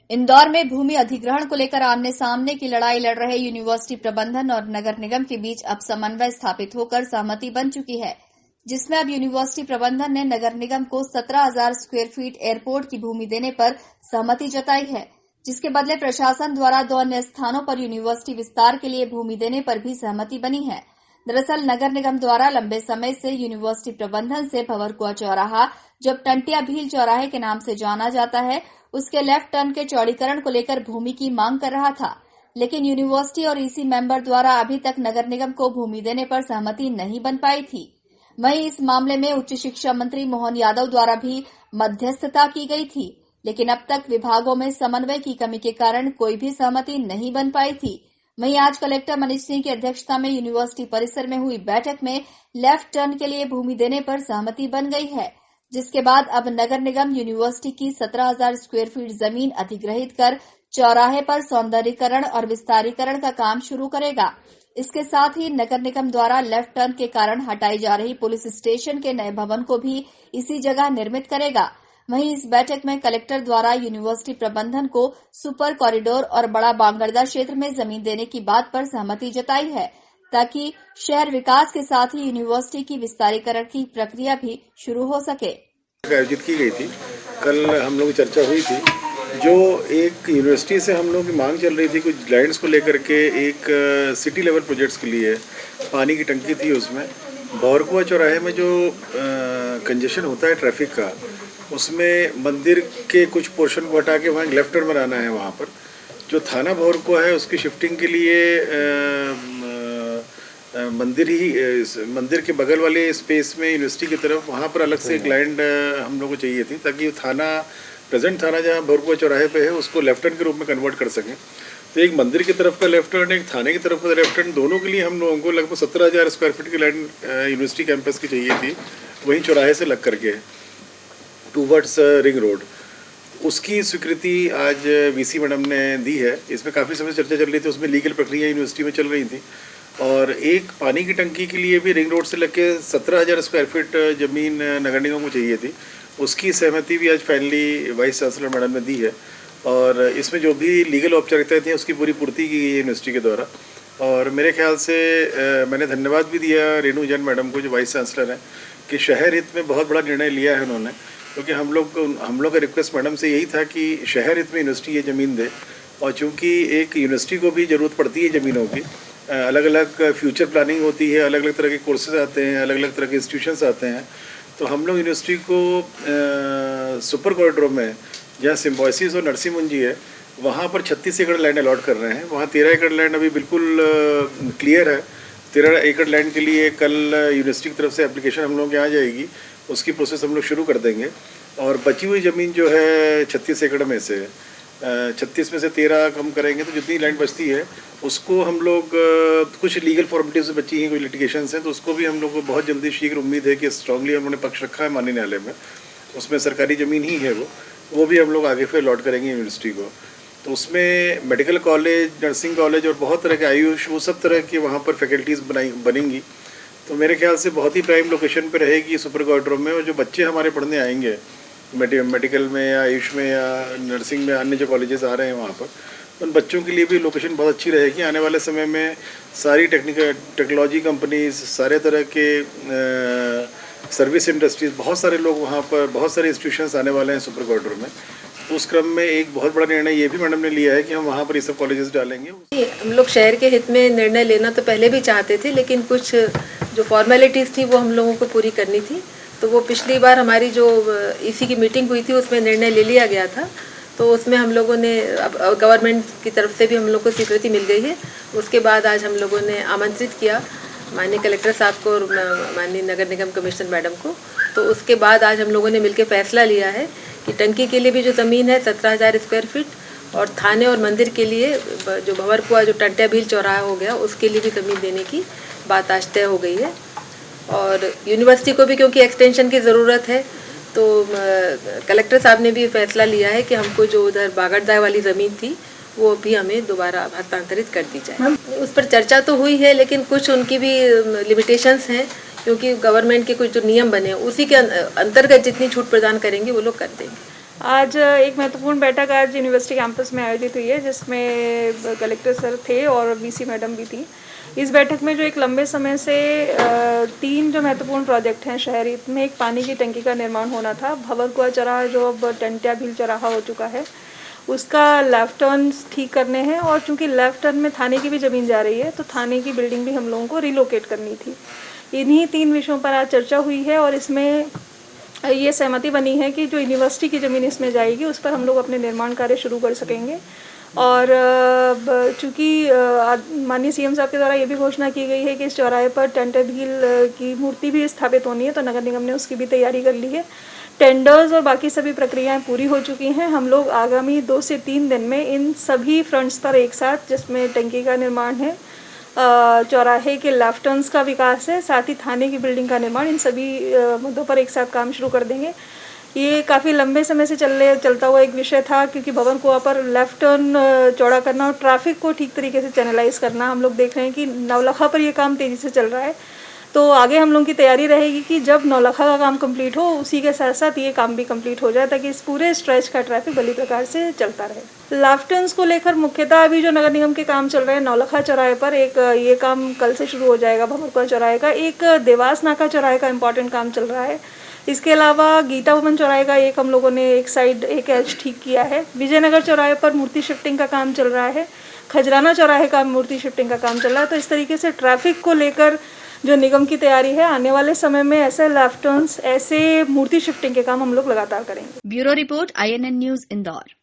इंदौर में भूमि अधिग्रहण को लेकर आमने सामने की लड़ाई लड़ रहे यूनिवर्सिटी प्रबंधन और नगर निगम के बीच अब समन्वय स्थापित होकर सहमति बन चुकी है, जिसमें अब यूनिवर्सिटी प्रबंधन ने नगर निगम को 17,000 स्क्वायर फीट एयरपोर्ट की भूमि देने पर सहमति जताई है, जिसके बदले प्रशासन द्वारा 2 अन्य स्थानों पर यूनिवर्सिटी विस्तार के लिए भूमि देने पर भी सहमति बनी है। दरअसल नगर निगम द्वारा लंबे समय से यूनिवर्सिटी प्रबंधन से भंवरकुआं चौराहा, जो टंटिया भील चौराहे के नाम से जाना जाता है, उसके लेफ्ट टर्न के चौड़ीकरण को लेकर भूमि की मांग कर रहा था, लेकिन यूनिवर्सिटी और ईसी मेंबर द्वारा अभी तक नगर निगम को भूमि देने पर सहमति नहीं बन पाई थी। वहीं इस मामले में उच्च शिक्षा मंत्री मोहन यादव द्वारा भी मध्यस्थता की गई थी, लेकिन अब तक विभागों में समन्वय की कमी के कारण कोई भी सहमति नहीं बन पाई थी। वहीं आज कलेक्टर मनीष सिंह की अध्यक्षता में यूनिवर्सिटी परिसर में हुई बैठक में लेफ्ट टर्न के लिए भूमि देने पर सहमति बन गई है, जिसके बाद अब नगर निगम यूनिवर्सिटी की 17,000 स्क्वायर फीट जमीन अधिग्रहित कर चौराहे पर सौंदर्यीकरण और विस्तारीकरण का काम शुरू करेगा। इसके साथ ही नगर निगम द्वारा लेफ्ट टर्न के कारण हटाई जा रही पुलिस स्टेशन के नए भवन को भी इसी जगह निर्मित करेगा। वहीं इस बैठक में कलेक्टर द्वारा यूनिवर्सिटी प्रबंधन को सुपर कॉरिडोर और बड़ा बांगरदा क्षेत्र में जमीन देने की बात पर सहमति जताई है, ताकि शहर विकास के साथ ही यूनिवर्सिटी की विस्तारीकरण की प्रक्रिया भी शुरू हो सके। आयोजित की गई थी, कल हम लोग की चर्चा हुई थी। जो एक यूनिवर्सिटी से हम लोगों की मांग चल रही थी कुछ लैंड्स को लेकर के, एक सिटी लेवल प्रोजेक्ट्स के लिए पानी की टंकी थी, उसमें भंवरकुआं चौराहे में जो कंजेशन होता है ट्रैफिक का, उसमें मंदिर के कुछ पोर्शन को हटा के वहाँ लेफ्ट टर्न बनाना है। वहाँ पर जो थाना भंवरकुआं है उसकी शिफ्टिंग के लिए मंदिर के बगल वाले स्पेस में यूनिवर्सिटी की तरफ वहाँ पर अलग से एक लैंड हम लोग को चाहिए थी, ताकि थाना प्रेजेंट थाना जहाँ भंवरकुआं चौराहे पे है उसको लेफ्ट टर्न के रूप में कन्वर्ट कर सकें। तो एक मंदिर की तरफ का लेफ्ट टर्न, एक थाने की तरफ का लेफ्ट टर्न, दोनों के लिए हम लोगों को लगभग 17,000 स्क्वायर फीट की लैंड यूनिवर्सिटी कैंपस की चाहिए थी, वहीं चौराहे से लग करके टूवर्ड्स रिंग रोड। उसकी स्वीकृति आज वीसी मैडम ने दी है। इसमें काफ़ी समय चर्चा चल रही थी, उसमें लीगल प्रक्रिया यूनिवर्सिटी में चल रही थी, और एक पानी की टंकी के लिए भी रिंग रोड से लग के 17,000 स्क्वायर फीट ज़मीन नगर निगम को चाहिए थी। उसकी सहमति भी आज फाइनली वाइस चांसलर मैडम ने दी है, और इसमें जो भी लीगल औपचारिकताएं थी उसकी पूरी पूर्ति की गई है यूनिवर्सिटी के द्वारा। और मेरे ख्याल से मैंने धन्यवाद भी दिया रेणु जैन मैडम को, जो वाइस चांसलर हैं, कि शहर हित में बहुत बड़ा निर्णय लिया है उन्होंने, क्योंकि हम लोग का रिक्वेस्ट मैडम से यही था कि शहर हित में यूनिवर्सिटी ये ज़मीन दे। और चूँकि एक यूनिवर्सिटी को भी ज़रूरत पड़ती है ज़मीनों की, अलग अलग फ्यूचर प्लानिंग होती है, अलग अलग तरह के कोर्सेज आते हैं, अलग अलग तरह के इंस्टीट्यूशंस आते हैं, तो हम लोग यूनिवर्सिटी को सुपर कॉरिडोर में जहाँ सिम्बोसिस और नरसिंह मुंजी है वहाँ पर 36 एकड़ लैंड अलॉट कर रहे हैं। वहाँ 13 एकड़ लैंड अभी बिल्कुल क्लियर है। 13 एकड़ लैंड के लिए कल यूनिवर्सिटी की तरफ से एप्लीकेशन हम लोग के यहाँ जाएगी, उसकी प्रोसेस हम लोग शुरू कर देंगे। और बची हुई ज़मीन जो है 36 एकड़ में से 36 में से 13 कम करेंगे तो जितनी लैंड बचती है उसको हम लोग कुछ लीगल फॉर्मेलिटीज बची हैं, कोई लिटिगेशंस हैं, तो उसको भी हम लोग को बहुत जल्दी शीघ्र उम्मीद है कि स्ट्रांगली हम लोगों ने पक्ष रखा है माननीय न्यायालय में, उसमें सरकारी ज़मीन ही है वो भी हम लोग आगे फिर अलॉट करेंगे यूनिवर्सिटी को। तो उसमें मेडिकल कॉलेज, नर्सिंग कॉलेज और बहुत तरह के आयुष, वो सब तरह की वहाँ पर फैकल्टीज़ बनेंगी। तो मेरे ख्याल से बहुत ही प्राइम लोकेशन पर रहेगी सुपर कॉरिडोर में, और जो बच्चे हमारे पढ़ने आएंगे मेडिकल में या आयुष में या नर्सिंग में, अन्य जो कॉलेजेस आ रहे हैं वहाँ पर, उन बच्चों के लिए भी लोकेशन बहुत अच्छी रहेगी। आने वाले समय में सारी टेक्नोलॉजी कंपनीज, सारे तरह के सर्विस इंडस्ट्रीज, बहुत सारे लोग वहाँ पर, बहुत सारे इंस्टीट्यूशंस आने वाले हैं सुपर कॉरिडोर में। तो उस क्रम में एक बहुत बड़ा निर्णय ये भी मैडम ने लिया है कि हम वहाँ पर ये सब कॉलेजेस डालेंगे। हम लोग शहर के हित में निर्णय लेना तो पहले भी चाहते थे, लेकिन कुछ जो फॉर्मेलिटीज़ थी वो हम लोगों को पूरी करनी थी। तो वो पिछली बार हमारी जो ईसी की मीटिंग हुई थी उसमें निर्णय ले लिया गया था, तो उसमें हम लोगों ने अब गवर्नमेंट की तरफ से भी हम लोग को स्वीकृति मिल गई है। उसके बाद आज हम लोगों ने आमंत्रित किया माननीय कलेक्टर साहब को और माननीय नगर निगम कमिश्नर मैडम को। तो उसके बाद आज हम लोगों ने मिलकर फैसला लिया है कि टंकी के लिए भी जो ज़मीन है 17,000 स्क्वायर फीट, और थाने और मंदिर के लिए जो भंवरकुआं जो टंटिया भील चौराहा हो गया उसके लिए भी ज़मीन देने की बात आज तय हो गई है। और यूनिवर्सिटी को भी क्योंकि एक्सटेंशन की ज़रूरत है, तो कलेक्टर साहब ने भी फैसला लिया है कि हमको जो उधर बागरदा वाली ज़मीन थी वो भी हमें दोबारा हस्तांतरित कर दी जाए। उस पर चर्चा तो हुई है, लेकिन कुछ उनकी भी लिमिटेशंस हैं, क्योंकि गवर्नमेंट के कुछ जो नियम बने उसी के अंतर्गत जितनी छूट प्रदान करेंगे वो लोग कर देंगे। आज एक महत्वपूर्ण बैठक आज यूनिवर्सिटी कैंपस में आयोजित हुई है, जिसमें कलेक्टर सर थे और वीसी मैडम भी थी। इस बैठक में जो एक लंबे समय से 3 जो महत्वपूर्ण प्रोजेक्ट हैं शहरी में, एक पानी की टंकी का निर्माण होना था, भंवरकुआं चौराहा जो अब टंट्या भील चौराहा हो चुका है, उसका लेफ्ट टर्न ठीक करने हैं, और चूंकि लेफ्ट टर्न में थाने की भी ज़मीन जा रही है तो थाने की बिल्डिंग भी हम लोगों को रिलोकेट करनी थी। इन्हीं 3 विषयों पर आज चर्चा हुई है और इसमें ये सहमति बनी है कि जो यूनिवर्सिटी की ज़मीन इसमें जाएगी उस पर हम लोग अपने निर्माण कार्य शुरू कर सकेंगे। और चूँकि माननीय सीएम साहब के द्वारा ये भी घोषणा की गई है कि इस चौराहे पर टंट्या भील की मूर्ति भी स्थापित होनी है, तो नगर निगम ने उसकी भी तैयारी कर ली है। टेंडर्स और बाकी सभी प्रक्रियाएं पूरी हो चुकी हैं। हम लोग आगामी 2 से 3 दिन में इन सभी फ्रंट्स पर एक साथ, जिसमें टंकी का निर्माण है, चौराहे के लेफ्ट टर्न्स का विकास है, साथ ही थाने की बिल्डिंग का निर्माण, इन सभी मुद्दों पर एक साथ काम शुरू कर देंगे। ये काफ़ी लंबे समय से चलता हुआ एक विषय था, क्योंकि भंवरकुआं पर लेफ्ट टर्न चौड़ा करना और ट्रैफिक को ठीक तरीके से चैनलाइज करना, हम लोग देख रहे हैं कि नवलखा पर ये काम तेज़ी से चल रहा है। तो आगे हम लोगों की तैयारी रहेगी कि जब नौलखा का काम कंप्लीट हो उसी के साथ साथ ये काम भी कंप्लीट हो जाए, ताकि इस पूरे स्ट्रेच का ट्रैफिक भली प्रकार से चलता रहे। लेफ्ट टर्न्स को लेकर मुख्यतः अभी जो नगर निगम के काम चल रहे हैं, नौलखा चौराहे पर एक ये काम कल से शुरू हो जाएगा, भंवरकुआं चौराहे का, एक देवास नाका चौराहे का इंपॉर्टेंट काम चल रहा है। इसके अलावा गीता भवन चौराहे का एक हम लोगों ने एक साइड एक एज ठीक किया है। विजयनगर चौराहे पर मूर्ति शिफ्टिंग का काम चल रहा है। खजराना चौराहे का मूर्ति शिफ्टिंग का काम चल रहा है। तो इस तरीके से ट्रैफिक को लेकर जो निगम की तैयारी है, आने वाले समय में ऐसे लेफ्ट टर्न्स, ऐसे मूर्ति शिफ्टिंग के काम हम लोग लगातार करेंगे। Bureau report, INN news, Indore.